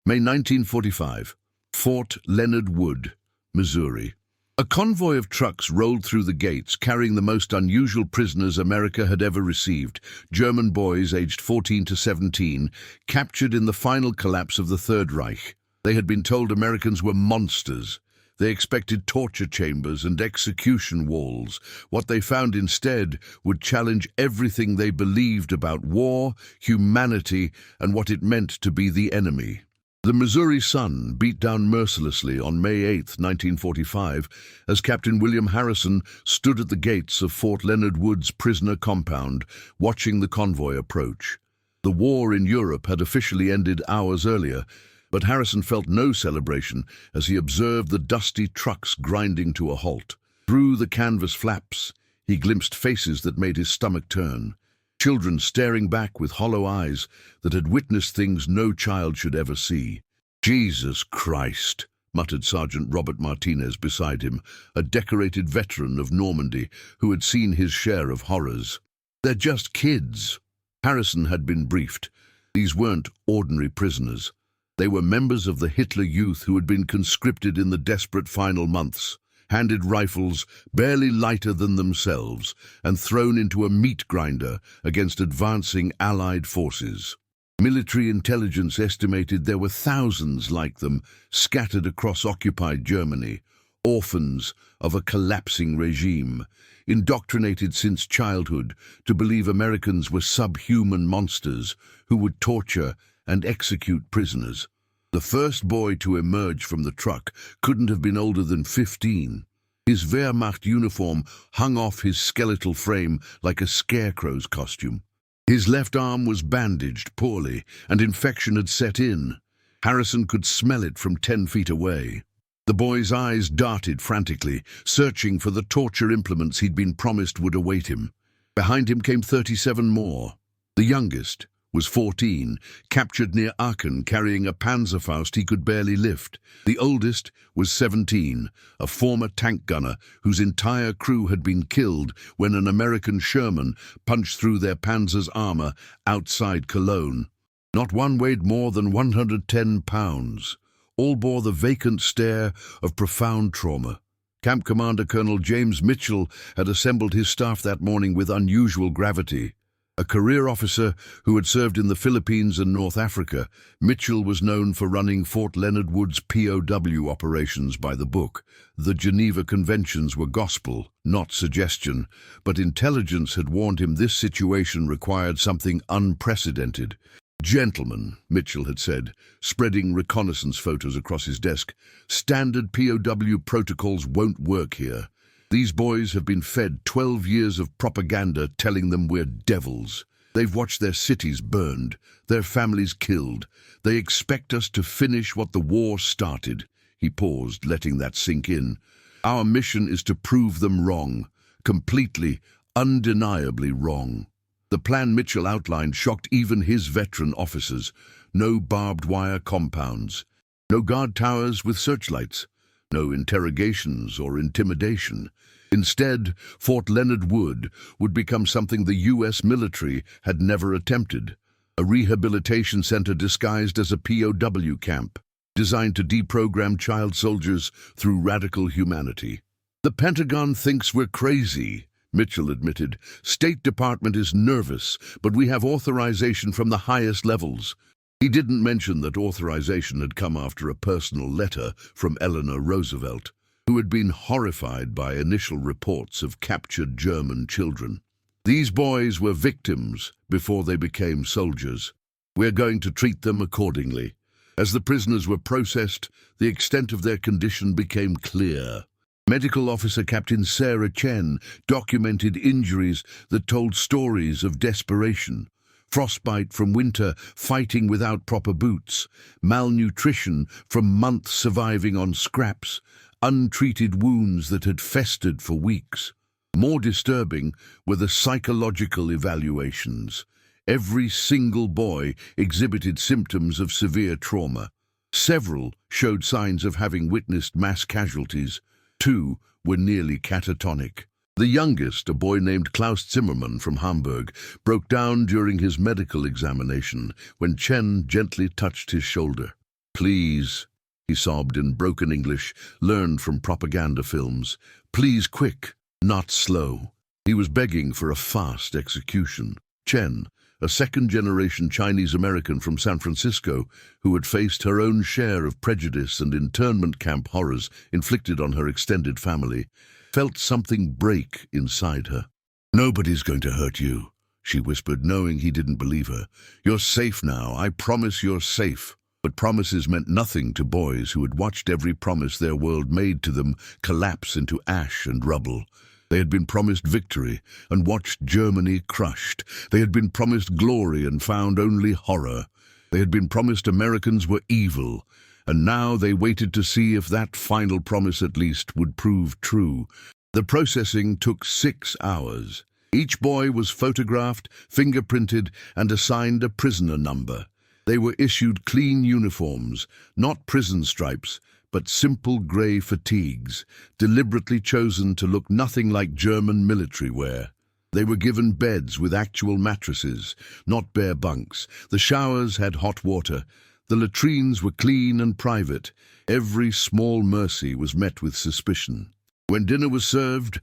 May 1945, Fort Leonard Wood, Missouri. A convoy of trucks rolled through the gates, carrying the most unusual prisoners America had ever received, German boys aged 14 to 17, captured in the final collapse of the Third Reich. They had been told Americans were monsters. They expected torture chambers and execution walls. What they found instead would challenge everything they believed about war, humanity, and what it meant to be the enemy. The Missouri sun beat down mercilessly on May 8, 1945, as Captain William Harrison stood at the gates of Fort Leonard Wood's prisoner compound, watching the convoy approach. The war in Europe had officially ended hours earlier, but Harrison felt no celebration as he observed the dusty trucks grinding to a halt. Through the canvas flaps, he glimpsed faces that made his stomach turn. Children staring back with hollow eyes that had witnessed things no child should ever see. "Jesus Christ," muttered Sergeant Robert Martinez beside him, a decorated veteran of Normandy who had seen his share of horrors. "They're just kids." Harrison had been briefed. These weren't ordinary prisoners. They were members of the Hitler Youth who had been conscripted in the desperate final months, handed rifles barely lighter than themselves, and thrown into a meat grinder against advancing Allied forces. Military intelligence estimated there were thousands like them scattered across occupied Germany, orphans of a collapsing regime, indoctrinated since childhood to believe Americans were subhuman monsters who would torture and execute prisoners. The first boy to emerge from the truck couldn't have been older than 15. His Wehrmacht uniform hung off his skeletal frame like a scarecrow's costume. His left arm was bandaged poorly, and infection had set in. Harrison could smell it from 10 feet away. The boy's eyes darted frantically, searching for the torture implements he'd been promised would await him. Behind him came 37 more. The youngest was 14, captured near Aachen carrying a Panzerfaust he could barely lift. The oldest was 17, a former tank gunner whose entire crew had been killed when an American Sherman punched through their Panzer's armor outside Cologne. Not one weighed more than 110 pounds. All bore the vacant stare of profound trauma. Camp Commander Colonel James Mitchell had assembled his staff that morning with unusual gravity. A career officer who had served in the Philippines and North Africa, Mitchell was known for running Fort Leonard Wood's POW operations by the book. The Geneva Conventions were gospel, not suggestion, but intelligence had warned him this situation required something unprecedented. "Gentlemen," Mitchell had said, spreading reconnaissance photos across his desk, "standard POW protocols won't work here. These boys have been fed 12 years of propaganda telling them we're devils. They've watched their cities burned, their families killed. They expect us to finish what the war started." He paused, letting that sink in. "Our mission is to prove them wrong, completely, undeniably wrong." The plan Mitchell outlined shocked even his veteran officers. No barbed wire compounds, no guard towers with searchlights, no interrogations or intimidation. Instead, Fort Leonard Wood would become something the U.S. military had never attempted, a rehabilitation center disguised as a POW camp, designed to deprogram child soldiers through radical humanity. "The Pentagon thinks we're crazy," Mitchell admitted. "State Department is nervous, but we have authorization from the highest levels." He didn't mention that authorization had come after a personal letter from Eleanor Roosevelt, who had been horrified by initial reports of captured German children. "These boys were victims before they became soldiers. We're going to treat them accordingly." As the prisoners were processed, the extent of their condition became clear. Medical Officer Captain Sarah Chen documented injuries that told stories of desperation. Frostbite from winter fighting without proper boots, malnutrition from months surviving on scraps, untreated wounds that had festered for weeks. More disturbing were the psychological evaluations. Every single boy exhibited symptoms of severe trauma. Several showed signs of having witnessed mass casualties. 2 were nearly catatonic. The youngest, a boy named Klaus Zimmermann from Hamburg, broke down during his medical examination when Chen gently touched his shoulder. Please, he sobbed in broken English, learned from propaganda films. Please, quick, not slow. He was begging for a fast execution. Chen, a second-generation Chinese-American from San Francisco who had faced her own share of prejudice and internment camp horrors inflicted on her extended family, felt something break inside her. "Nobody's going to hurt you," she whispered, knowing he didn't believe her. "You're safe now. I promise you're safe." But promises meant nothing to boys who had watched every promise their world made to them collapse into ash and rubble. They had been promised victory and watched Germany crushed. They had been promised glory and found only horror. They had been promised Americans were evil, and now they waited to see if that final promise at least would prove true. The processing took 6 hours. Each boy was photographed, fingerprinted, and assigned a prisoner number. They were issued clean uniforms, not prison stripes, but simple grey fatigues, deliberately chosen to look nothing like German military wear. They were given beds with actual mattresses, not bare bunks. The showers had hot water. The latrines were clean and private. Every small mercy was met with suspicion. When dinner was served,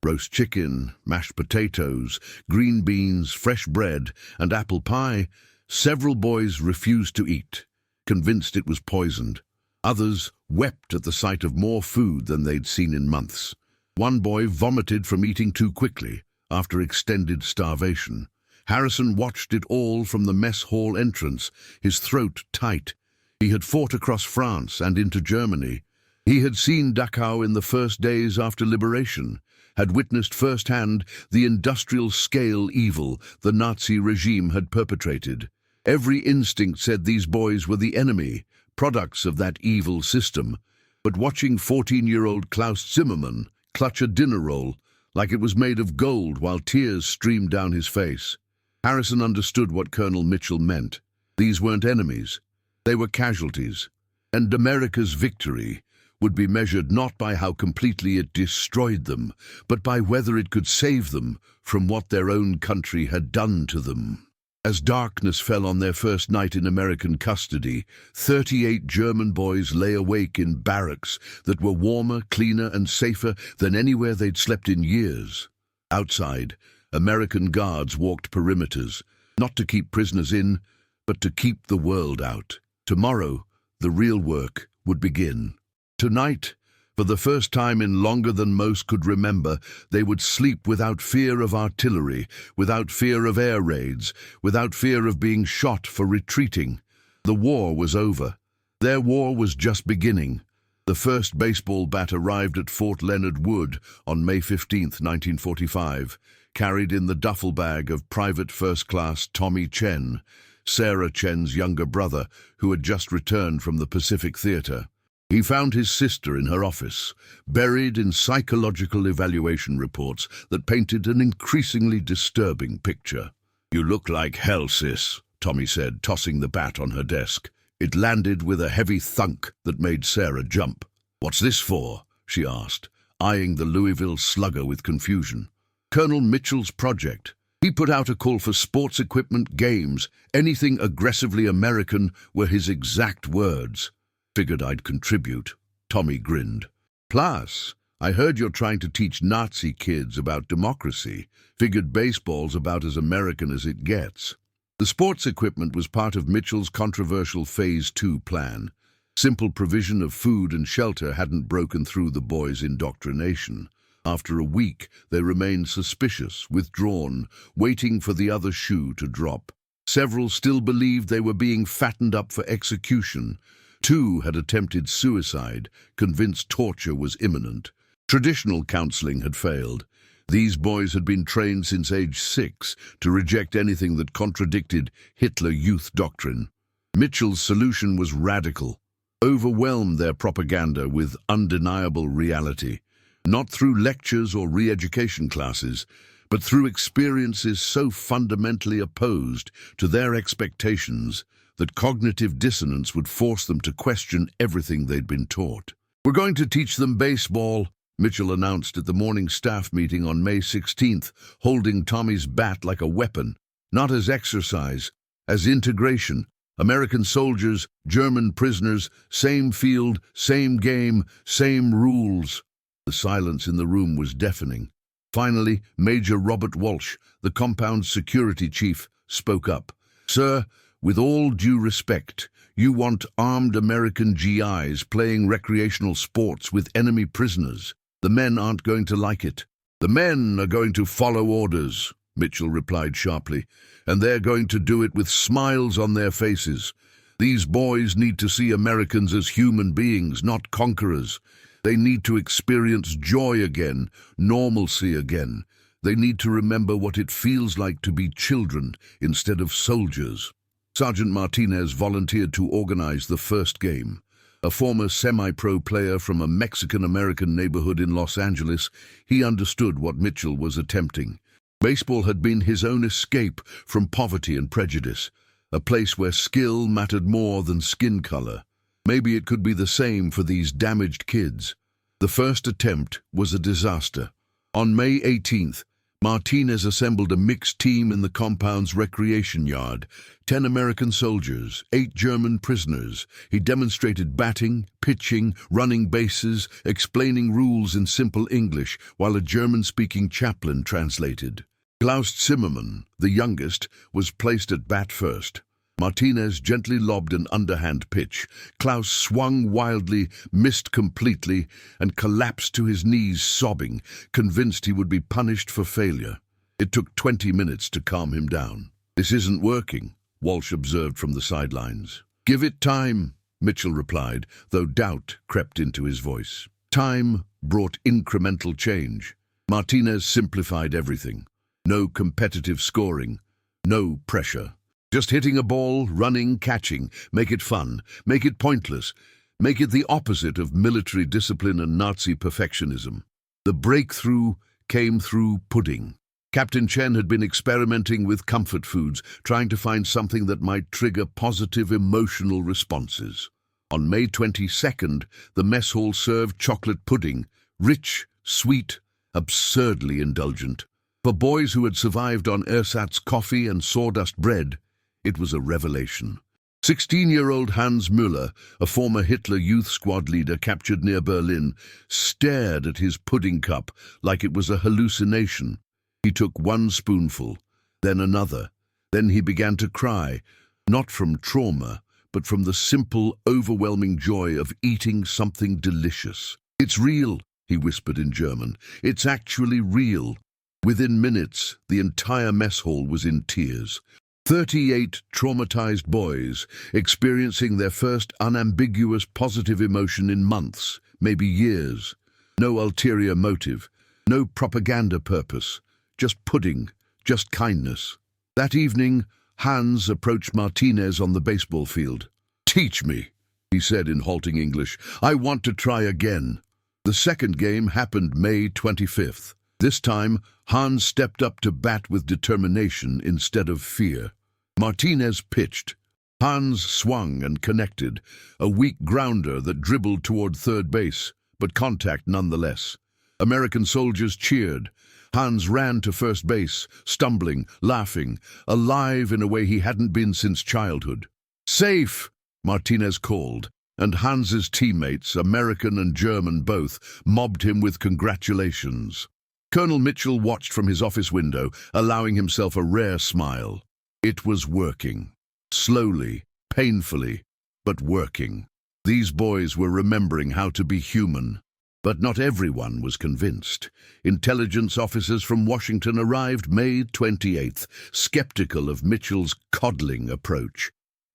roast chicken, mashed potatoes, green beans, fresh bread, and apple pie, several boys refused to eat, convinced it was poisoned. Others wept at the sight of more food than they'd seen in months. One boy vomited from eating too quickly after extended starvation. Harrison watched it all from the mess hall entrance, his throat tight. He had fought across France and into Germany. He had seen Dachau in the first days after liberation, had witnessed firsthand the industrial-scale evil the Nazi regime had perpetrated. Every instinct said these boys were the enemy, products of that evil system. But watching 14-year-old Klaus Zimmermann clutch a dinner roll like it was made of gold while tears streamed down his face, Harrison understood what Colonel Mitchell meant. These weren't enemies. They were casualties. And America's victory would be measured not by how completely it destroyed them, but by whether it could save them from what their own country had done to them. As darkness fell on their first night in American custody, 38 German boys lay awake in barracks that were warmer, cleaner, and safer than anywhere they'd slept in years. Outside, American guards walked perimeters, not to keep prisoners in, but to keep the world out. Tomorrow, the real work would begin. Tonight, for the first time in longer than most could remember, they would sleep without fear of artillery, without fear of air raids, without fear of being shot for retreating. The war was over. Their war was just beginning. The first baseball bat arrived at Fort Leonard Wood on May 15, 1945, carried in the duffel bag of Private First Class Tommy Chen, Sarah Chen's younger brother, who had just returned from the Pacific Theater. He found his sister in her office, buried in psychological evaluation reports that painted an increasingly disturbing picture. "You look like hell, sis," Tommy said, tossing the bat on her desk. It landed with a heavy thunk that made Sarah jump. "What's this for?" she asked, eyeing the Louisville slugger with confusion. "Colonel Mitchell's project. He put out a call for sports equipment, games, anything aggressively American were his exact words. Figured I'd contribute." Tommy grinned. "Plus, I heard you're trying to teach Nazi kids about democracy. Figured baseball's about as American as it gets." The sports equipment was part of Mitchell's controversial Phase 2 plan. Simple provision of food and shelter hadn't broken through the boys' indoctrination. After a week, they remained suspicious, withdrawn, waiting for the other shoe to drop. Several still believed they were being fattened up for execution. 2 had attempted suicide, convinced torture was imminent. Traditional counseling had failed. These boys had been trained since age 6 to reject anything that contradicted Hitler Youth doctrine. Mitchell's solution was radical. Overwhelm their propaganda with undeniable reality, not through lectures or re-education classes, but through experiences so fundamentally opposed to their expectations that cognitive dissonance would force them to question everything they'd been taught. "We're going to teach them baseball," Mitchell announced at the morning staff meeting on May 16th, holding Tommy's bat like a weapon, not as exercise, as integration. American soldiers, German prisoners, same field, same game, same rules. The silence in the room was deafening. Finally, Major Robert Walsh, the compound's security chief, spoke up. "Sir, with all due respect, you want armed American GIs playing recreational sports with enemy prisoners. The men aren't going to like it." "The men are going to follow orders," Mitchell replied sharply, "and they're going to do it with smiles on their faces. These boys need to see Americans as human beings, not conquerors. They need to experience joy again, normalcy again. They need to remember what it feels like to be children instead of soldiers." Sergeant Martinez volunteered to organize the first game. A former semi-pro player from a Mexican-American neighborhood in Los Angeles, he understood what Mitchell was attempting. Baseball had been his own escape from poverty and prejudice, a place where skill mattered more than skin color. Maybe it could be the same for these damaged kids. The first attempt was a disaster. On May 18th, Martinez assembled a mixed team in the compound's recreation yard. 10 American soldiers, 8 German prisoners. He demonstrated batting, pitching, running bases, explaining rules in simple English, while a German-speaking chaplain translated. Klaus Zimmermann, the youngest, was placed at bat first. Martinez gently lobbed an underhand pitch. Klaus swung wildly, missed completely, and collapsed to his knees sobbing, convinced he would be punished for failure. It took 20 minutes to calm him down. "This isn't working," Walsh observed from the sidelines. "Give it time," Mitchell replied, though doubt crept into his voice. Time brought incremental change. Martinez simplified everything. No competitive scoring, no pressure. Just hitting a ball, running, catching. Make it fun. Make it pointless. Make it the opposite of military discipline and Nazi perfectionism. The breakthrough came through pudding. Captain Chen had been experimenting with comfort foods, trying to find something that might trigger positive emotional responses. On May 22nd, the mess hall served chocolate pudding, rich, sweet, absurdly indulgent. For boys who had survived on ersatz coffee and sawdust bread, it was a revelation. 16-year-old Hans Müller, a former Hitler Youth Squad leader captured near Berlin, stared at his pudding cup like it was a hallucination. He took one spoonful, then another. Then he began to cry, not from trauma, but from the simple, overwhelming joy of eating something delicious. "It's real," he whispered in German. "It's actually real." Within minutes, the entire mess hall was in tears. 38 traumatized boys experiencing their first unambiguous positive emotion in months, maybe years. No ulterior motive, no propaganda purpose, just pudding, just kindness. That evening, Hans approached Martinez on the baseball field. "Teach me," he said in halting English. "I want to try again." The second game happened May 25th. This time, Hans stepped up to bat with determination instead of fear. Martinez pitched. Hans swung and connected, a weak grounder that dribbled toward third base, but contact nonetheless. American soldiers cheered. Hans ran to first base, stumbling, laughing, alive in a way he hadn't been since childhood. "Safe!" Martinez called, and Hans's teammates, American and German both, mobbed him with congratulations. Colonel Mitchell watched from his office window, allowing himself a rare smile. It was working. Slowly, painfully, but working. These boys were remembering how to be human. But not everyone was convinced. Intelligence officers from Washington arrived May 28th, skeptical of Mitchell's coddling approach.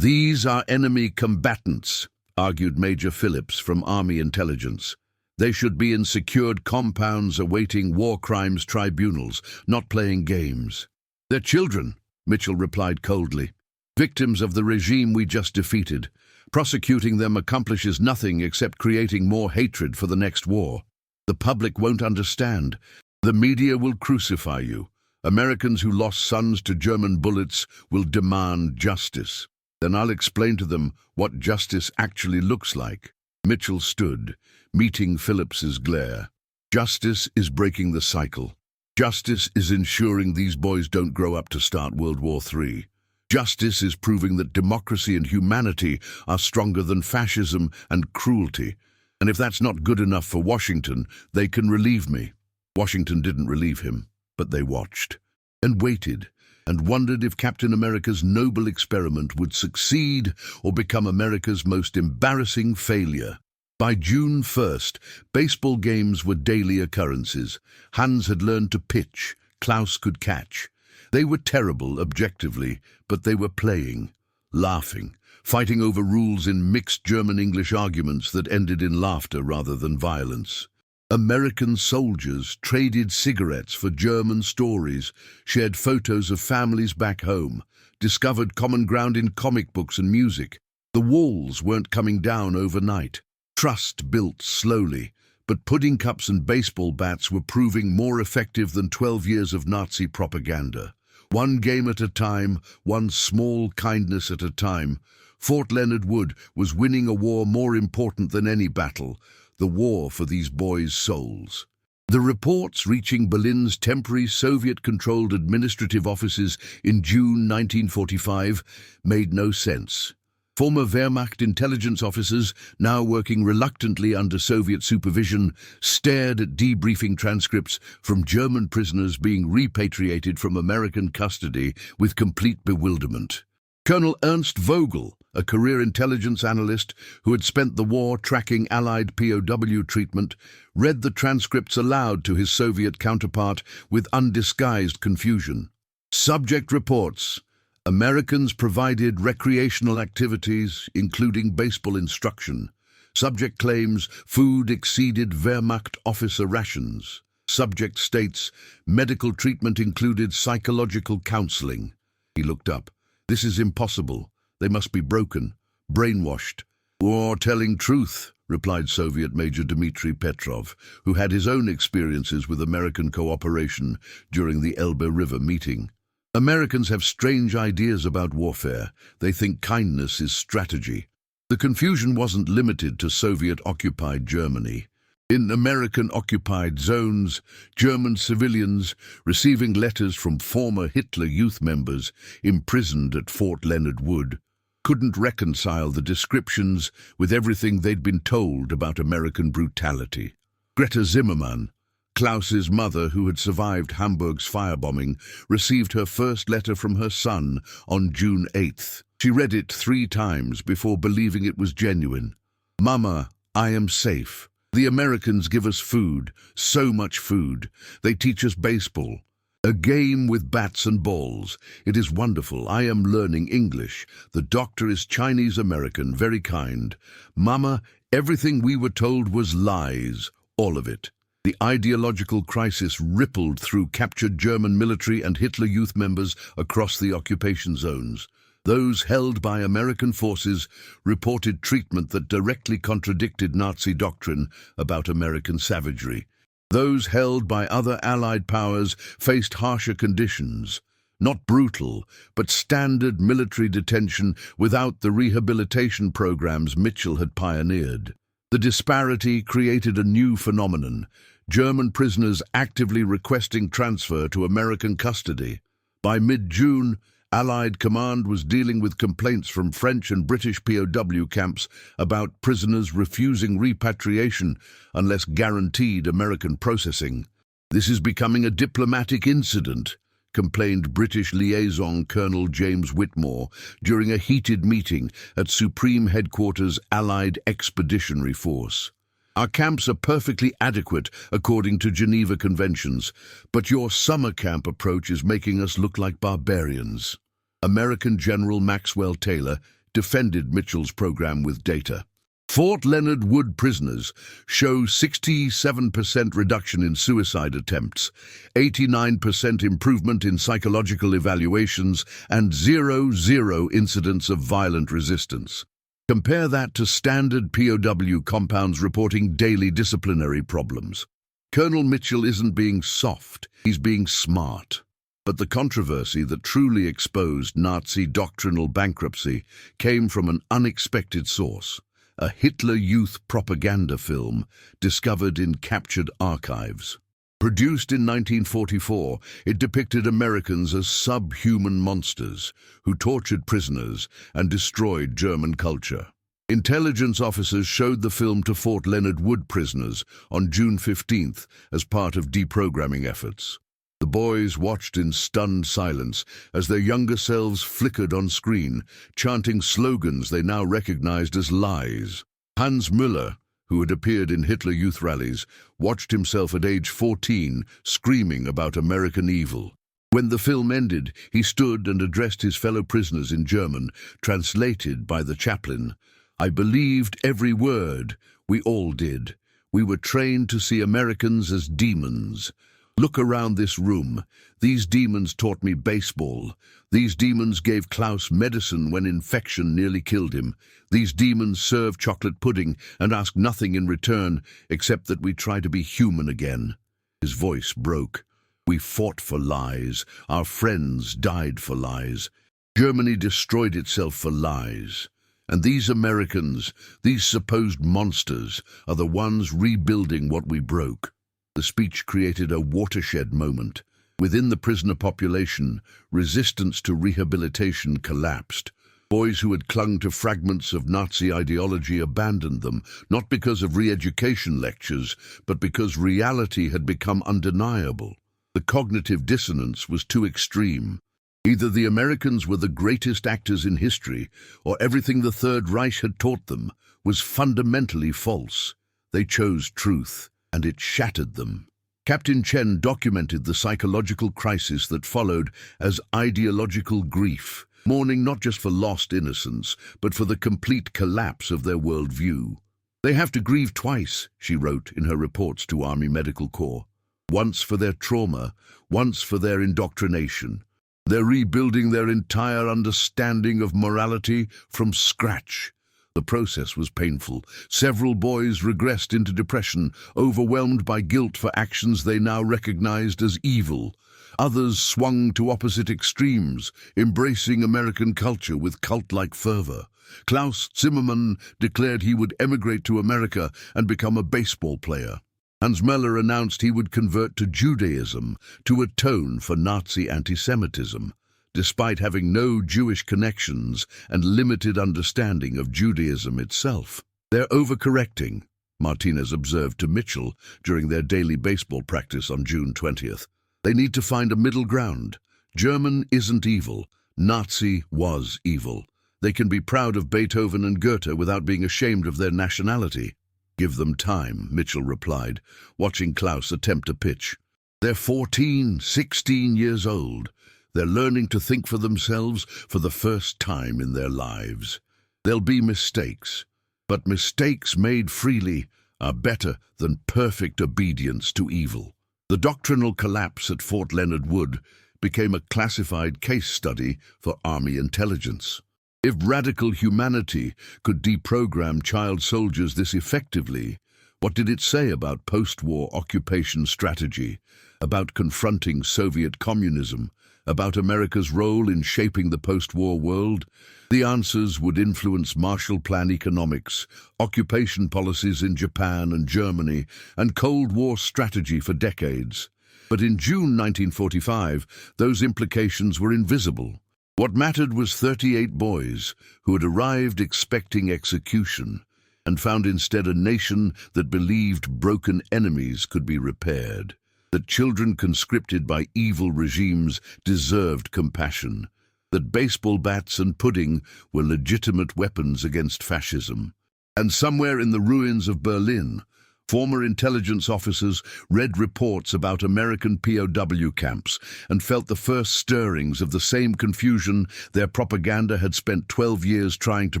"These are enemy combatants," argued Major Phillips from Army Intelligence. "They should be in secured compounds awaiting war crimes tribunals, not playing games." "They're children," Mitchell replied coldly. "Victims of the regime we just defeated. Prosecuting them accomplishes nothing except creating more hatred for the next war. The public won't understand. The media will crucify you. Americans who lost sons to German bullets will demand justice. Then I'll explain to them what justice actually looks like." Mitchell stood, meeting Phillips's glare. "Justice is breaking the cycle. Justice is ensuring these boys don't grow up to start World War III. Justice is proving that democracy and humanity are stronger than fascism and cruelty. And if that's not good enough for Washington, they can relieve me. Washington didn't relieve him, but they watched and waited and wondered if Captain America's noble experiment would succeed or become America's most embarrassing failure. By June 1st, baseball games were daily occurrences. Hans had learned to pitch, Klaus could catch. They were terrible objectively, but they were playing, laughing, fighting over rules in mixed German-English arguments that ended in laughter rather than violence. American soldiers traded cigarettes for German stories, shared photos of families back home, discovered common ground in comic books and music. The walls weren't coming down overnight. Trust built slowly, but pudding cups and baseball bats were proving more effective than 12 years of Nazi propaganda. One game at a time, one small kindness at a time, Fort Leonard Wood was winning a war more important than any battle, the war for these boys' souls. The reports reaching Berlin's temporary Soviet-controlled administrative offices in June 1945 made no sense. Former Wehrmacht intelligence officers, now working reluctantly under Soviet supervision, stared at debriefing transcripts from German prisoners being repatriated from American custody with complete bewilderment. Colonel Ernst Vogel, a career intelligence analyst who had spent the war tracking Allied POW treatment, read the transcripts aloud to his Soviet counterpart with undisguised confusion. Subject reports: Americans provided recreational activities, including baseball instruction. Subject claims food exceeded Wehrmacht officer rations. Subject states medical treatment included psychological counseling. He looked up. This is impossible. They must be broken, brainwashed. Or telling truth, replied Soviet Major Dmitry Petrov, who had his own experiences with American cooperation during the Elbe River meeting. Americans have strange ideas about warfare. They think kindness is strategy. The confusion wasn't limited to Soviet-occupied Germany. In American-occupied zones, German civilians receiving letters from former Hitler Youth members imprisoned at Fort Leonard Wood couldn't reconcile the descriptions with everything they'd been told about American brutality. Greta Zimmermann, Klaus's mother, who had survived Hamburg's firebombing, received her first letter from her son on June 8th. She read it 3 times before believing it was genuine. "Mama, I am safe. The Americans give us food, so much food. They teach us baseball. A game with bats and balls. It is wonderful. I am learning English. The doctor is Chinese-American, very kind. Mama, everything we were told was lies, all of it." The ideological crisis rippled through captured German military and Hitler Youth members across the occupation zones. Those held by American forces reported treatment that directly contradicted Nazi doctrine about American savagery. Those held by other Allied powers faced harsher conditions, not brutal, but standard military detention without the rehabilitation programs Mitchell had pioneered. The disparity created a new phenomenon: German prisoners actively requesting transfer to American custody. By mid-June, Allied command was dealing with complaints from French and British POW camps about prisoners refusing repatriation unless guaranteed American processing. "This is becoming a diplomatic incident," complained British liaison Colonel James Whitmore during a heated meeting at Supreme Headquarters Allied Expeditionary Force. "Our camps are perfectly adequate according to Geneva Conventions, but your summer camp approach is making us look like barbarians." American General Maxwell Taylor defended Mitchell's program with data. Fort Leonard Wood prisoners show 67% reduction in suicide attempts, 89% improvement in psychological evaluations, and 0 incidents of violent resistance. Compare that to standard POW compounds reporting daily disciplinary problems. Colonel Mitchell isn't being soft, he's being smart. But the controversy that truly exposed Nazi doctrinal bankruptcy came from an unexpected source: a Hitler Youth propaganda film discovered in captured archives. Produced in 1944, it depicted Americans as subhuman monsters who tortured prisoners and destroyed German culture. Intelligence officers showed the film to Fort Leonard Wood prisoners on June 15th as part of deprogramming efforts. The boys watched in stunned silence as their younger selves flickered on screen, chanting slogans they now recognized as lies. Hans Müller, who had appeared in Hitler Youth rallies, watched himself at age 14 screaming about American evil. When the film ended, he stood and addressed his fellow prisoners in German, translated by the chaplain. "I believed every word. We all did. We were trained to see Americans as demons. Look around this room. These demons taught me baseball. These demons gave Klaus medicine when infection nearly killed him. These demons served chocolate pudding and asked nothing in return except that we try to be human again." His voice broke. "We fought for lies. Our friends died for lies. Germany destroyed itself for lies. And these Americans, these supposed monsters, are the ones rebuilding what we broke." The speech created a watershed moment. Within the prisoner population, resistance to rehabilitation collapsed. Boys who had clung to fragments of Nazi ideology abandoned them, not because of re-education lectures, but because reality had become undeniable. The cognitive dissonance was too extreme. Either the Americans were the greatest actors in history, or everything the Third Reich had taught them was fundamentally false. They chose truth, and it shattered them. Captain Chen documented the psychological crisis that followed as ideological grief, mourning not just for lost innocence, but for the complete collapse of their worldview. "They have to grieve twice," she wrote in her reports to Army Medical Corps. "Once for their trauma, once for their indoctrination. They're rebuilding their entire understanding of morality from scratch." The process was painful. Several boys regressed into depression, overwhelmed by guilt for actions they now recognized as evil. Others swung to opposite extremes, embracing American culture with cult-like fervor. Klaus Zimmermann declared he would emigrate to America and become a baseball player. Hans Müller announced he would convert to Judaism to atone for Nazi anti-Semitism, despite having no Jewish connections and limited understanding of Judaism itself. "They're overcorrecting," Martinez observed to Mitchell during their daily baseball practice on June 20th. "They need to find a middle ground. German isn't evil. Nazi was evil. They can be proud of Beethoven and Goethe without being ashamed of their nationality." "Give them time," Mitchell replied, watching Klaus attempt a pitch. "They're 14, 16 years old. They're learning to think for themselves for the first time in their lives. There'll be mistakes, but mistakes made freely are better than perfect obedience to evil." The doctrinal collapse at Fort Leonard Wood became a classified case study for Army intelligence. If radical humanity could deprogram child soldiers this effectively, what did it say about post-war occupation strategy, about confronting Soviet communism, about America's role in shaping the post-war world? The answers would influence Marshall Plan economics, occupation policies in Japan and Germany, and Cold War strategy for decades. But in June 1945, those implications were invisible. What mattered was 38 boys who had arrived expecting execution and found instead a nation that believed broken enemies could be repaired, that children conscripted by evil regimes deserved compassion, that baseball bats and pudding were legitimate weapons against fascism. And somewhere in the ruins of Berlin, former intelligence officers read reports about American POW camps and felt the first stirrings of the same confusion their propaganda had spent 12 years trying to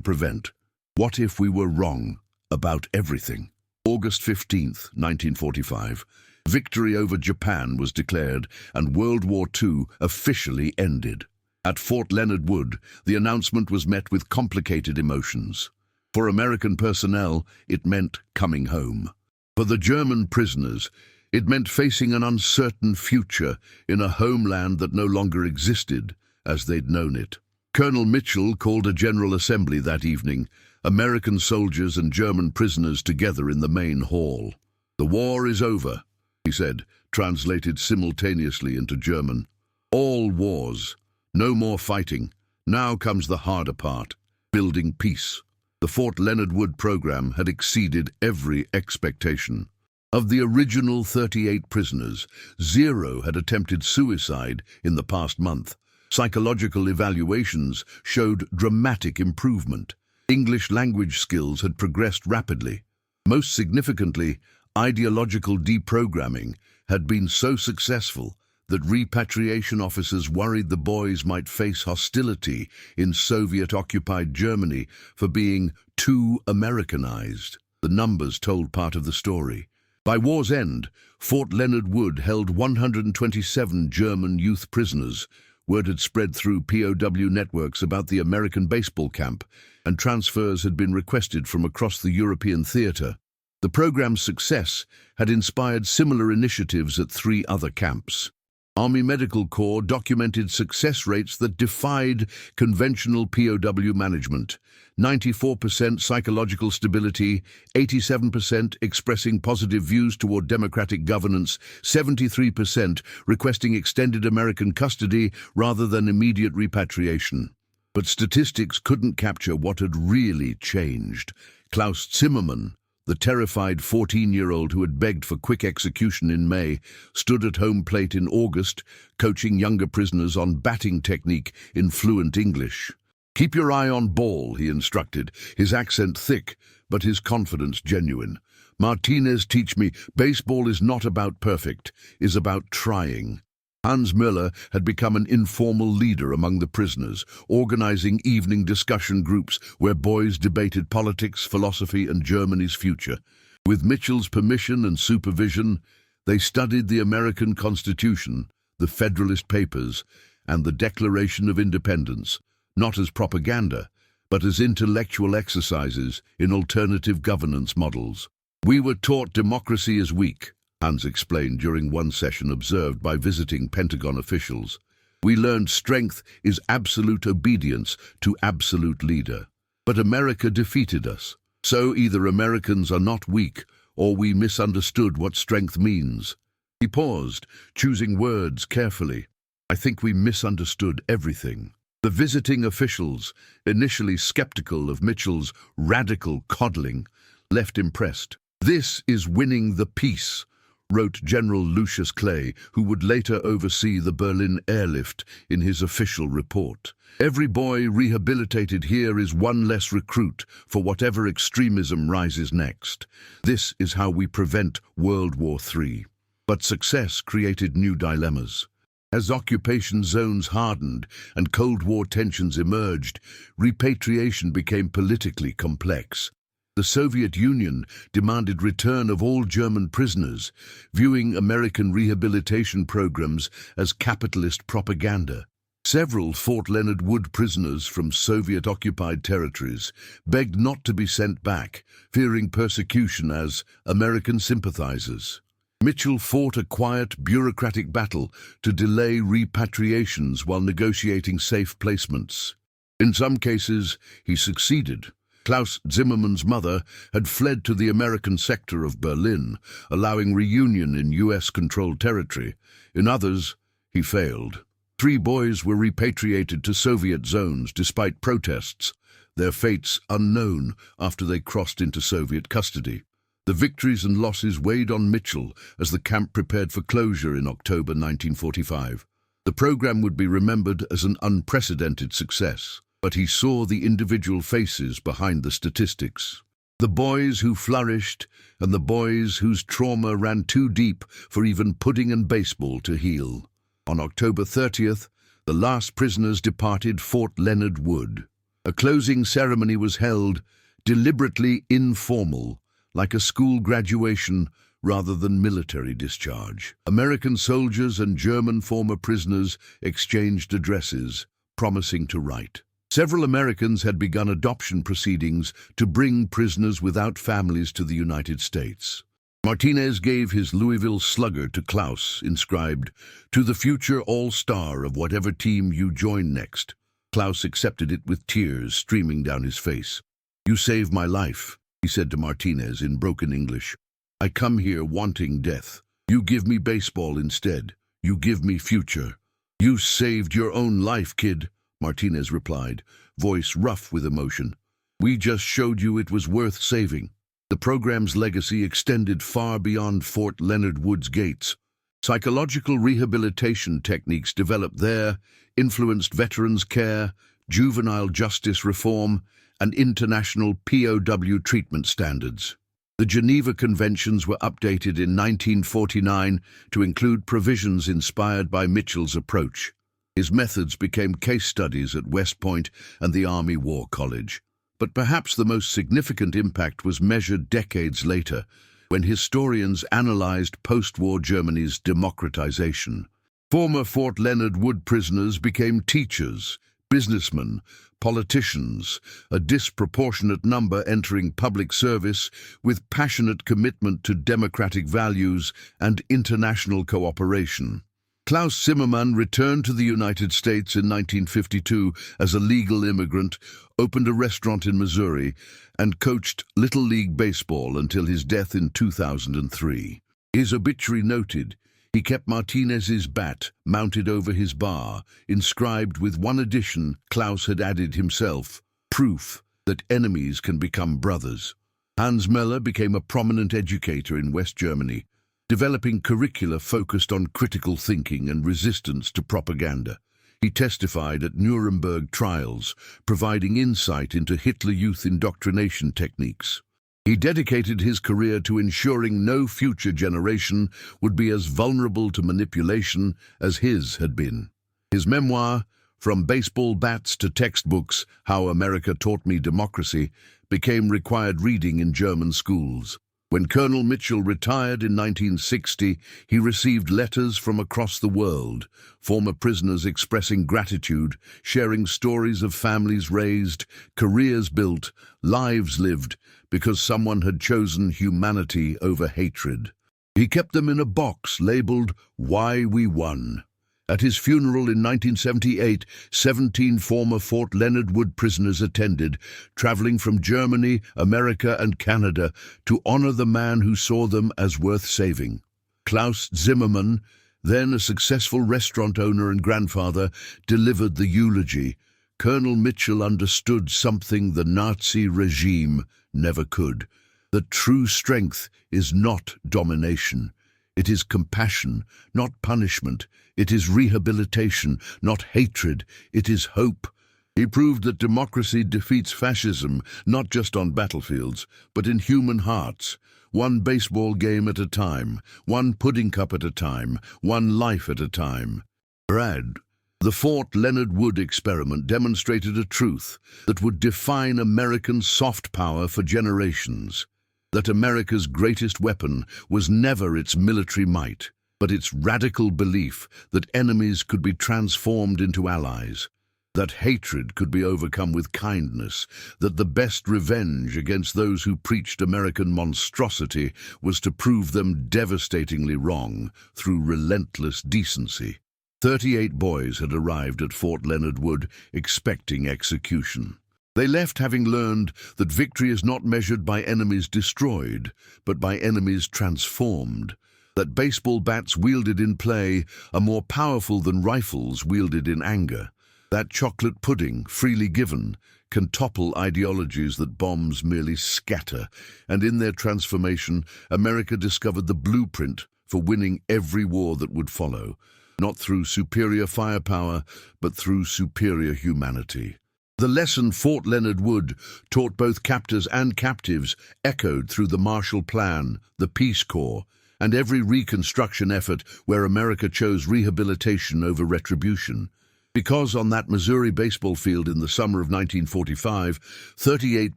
prevent. What if we were wrong about everything? August 15th, 1945. Victory over Japan was declared and World War II officially ended. At Fort Leonard Wood, the announcement was met with complicated emotions. For American personnel, it meant coming home. For the German prisoners, it meant facing an uncertain future in a homeland that no longer existed as they'd known it. Colonel Mitchell called a General Assembly that evening, American soldiers and German prisoners together in the main hall. "The war is over," he said, translated simultaneously into German. All wars. No more fighting. Now comes the harder part, building peace. The Fort Leonard Wood program had exceeded every expectation. Of the original 38 prisoners, 0 had attempted suicide in the past month. Psychological evaluations showed dramatic improvement. English language skills had progressed rapidly. Most significantly, ideological deprogramming had been so successful that repatriation officers worried the boys might face hostility in Soviet-occupied Germany for being too Americanized. The numbers told part of the story. By war's end, Fort Leonard Wood held 127 German youth prisoners. Word had spread through POW networks about the American baseball camp, and transfers had been requested from across the European theater. The program's success had inspired similar initiatives at 3 other camps. Army Medical Corps documented success rates that defied conventional POW management. 94% psychological stability, 87% expressing positive views toward democratic governance, 73% requesting extended American custody rather than immediate repatriation. But statistics couldn't capture what had really changed. Klaus Zimmermann, the terrified 14-year-old who had begged for quick execution in May, stood at home plate in August, coaching younger prisoners on batting technique in fluent English. "Keep your eye on ball," he instructed, his accent thick, but his confidence genuine. "Martinez teach me, baseball is not about perfect, is about trying." Hans Müller had become an informal leader among the prisoners, organizing evening discussion groups where boys debated politics, philosophy, and Germany's future. With Mitchell's permission and supervision, they studied the American Constitution, the Federalist Papers, and the Declaration of Independence, not as propaganda, but as intellectual exercises in alternative governance models. "We were taught democracy is weak," Hans explained during one session observed by visiting Pentagon officials. "We learned strength is absolute obedience to absolute leader. But America defeated us. So either Americans are not weak, or we misunderstood what strength means." He paused, choosing words carefully. "I think we misunderstood everything." The visiting officials, initially skeptical of Mitchell's radical coddling, left impressed. "This is winning the peace," wrote General Lucius Clay, who would later oversee the Berlin airlift in his official report. "Every boy rehabilitated here is one less recruit for whatever extremism rises next. This is how we prevent World War III. But success created new dilemmas. As occupation zones hardened and Cold War tensions emerged, repatriation became politically complex. The Soviet Union demanded return of all German prisoners, viewing American rehabilitation programs as capitalist propaganda. Several Fort Leonard Wood prisoners from Soviet-occupied territories begged not to be sent back, fearing persecution as American sympathizers. Mitchell fought a quiet, bureaucratic battle to delay repatriations while negotiating safe placements. In some cases, he succeeded. Klaus Zimmermann's mother had fled to the American sector of Berlin, allowing reunion in U.S.-controlled territory. In others, he failed. 3 boys were repatriated to Soviet zones despite protests, their fates unknown after they crossed into Soviet custody. The victories and losses weighed on Mitchell as the camp prepared for closure in October 1945. The program would be remembered as an unprecedented success, but he saw the individual faces behind the statistics. The boys who flourished and the boys whose trauma ran too deep for even pudding and baseball to heal. On October 30th, the last prisoners departed Fort Leonard Wood. A closing ceremony was held, deliberately informal, like a school graduation rather than military discharge. American soldiers and German former prisoners exchanged addresses, promising to write. Several Americans had begun adoption proceedings to bring prisoners without families to the United States. Martinez gave his Louisville Slugger to Klaus, inscribed, "To the future all-star of whatever team you join next." Klaus accepted it with tears streaming down his face. "You saved my life," he said to Martinez in broken English. "I come here wanting death. You give me baseball instead. You give me future. You saved your own life, kid, Martinez replied, voice rough with emotion. We just showed you it was worth saving. The program's legacy extended far beyond Fort Leonard Wood's gates. Psychological rehabilitation techniques developed there influenced veterans' care, juvenile justice reform, and international POW treatment standards. The Geneva Conventions were updated in 1949 to include provisions inspired by Mitchell's approach. His methods became case studies at West Point and the Army War College. But perhaps the most significant impact was measured decades later, when historians analyzed post-war Germany's democratization. Former Fort Leonard Wood prisoners became teachers, businessmen, politicians, a disproportionate number entering public service with passionate commitment to democratic values and international cooperation. Klaus Zimmermann returned to the United States in 1952 as a legal immigrant, opened a restaurant in Missouri, and coached Little League Baseball until his death in 2003. His obituary noted, he kept Martinez's bat mounted over his bar, inscribed with one addition Klaus had added himself, proof that enemies can become brothers. Hans Meller became a prominent educator in West Germany, developing curricula focused on critical thinking and resistance to propaganda. He testified at Nuremberg trials, providing insight into Hitler Youth indoctrination techniques. He dedicated his career to ensuring no future generation would be as vulnerable to manipulation as his had been. His memoir, From Baseball Bats to Textbooks, How America Taught Me Democracy, became required reading in German schools. When Colonel Mitchell retired in 1960, he received letters from across the world, former prisoners expressing gratitude, sharing stories of families raised, careers built, lives lived, because someone had chosen humanity over hatred. He kept them in a box labeled, Why We Won. At his funeral in 1978, 17 former Fort Leonard Wood prisoners attended, traveling from Germany, America, and Canada to honor the man who saw them as worth saving. Klaus Zimmermann, then a successful restaurant owner and grandfather, delivered the eulogy. Colonel Mitchell understood something the Nazi regime never could, that true strength is not domination. It is compassion, not punishment. It is rehabilitation, not hatred. It is hope. He proved that democracy defeats fascism, not just on battlefields, but in human hearts. One baseball game at a time, one pudding cup at a time, one life at a time. Brad, the Fort Leonard Wood experiment demonstrated a truth that would define American soft power for generations. That America's greatest weapon was never its military might, but its radical belief that enemies could be transformed into allies, that hatred could be overcome with kindness, that the best revenge against those who preached American monstrosity was to prove them devastatingly wrong through relentless decency. 38 boys had arrived at Fort Leonard Wood expecting execution. They left having learned that victory is not measured by enemies destroyed, but by enemies transformed, that baseball bats wielded in play are more powerful than rifles wielded in anger, that chocolate pudding, freely given, can topple ideologies that bombs merely scatter, and in their transformation, America discovered the blueprint for winning every war that would follow, not through superior firepower, but through superior humanity. The lesson Fort Leonard Wood taught both captors and captives echoed through the Marshall Plan, the Peace Corps, and every reconstruction effort where America chose rehabilitation over retribution. Because on that Missouri baseball field in the summer of 1945, 38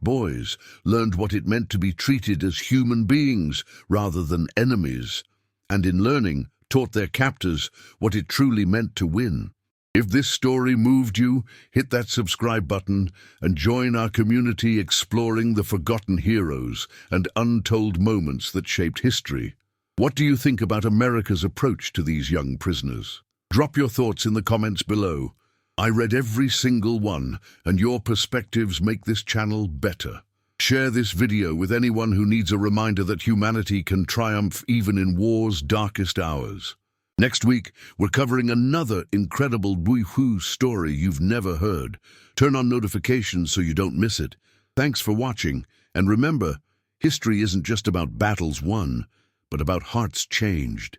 boys learned what it meant to be treated as human beings rather than enemies, and in learning, taught their captors what it truly meant to win. If this story moved you, hit that subscribe button and join our community exploring the forgotten heroes and untold moments that shaped history. What do you think about America's approach to these young prisoners? Drop your thoughts in the comments below. I read every single one, and your perspectives make this channel better. Share this video with anyone who needs a reminder that humanity can triumph even in war's darkest hours. Next week, we're covering another incredible POWs story you've never heard. Turn on notifications so you don't miss it. Thanks for watching, and remember, history isn't just about battles won, but about hearts changed.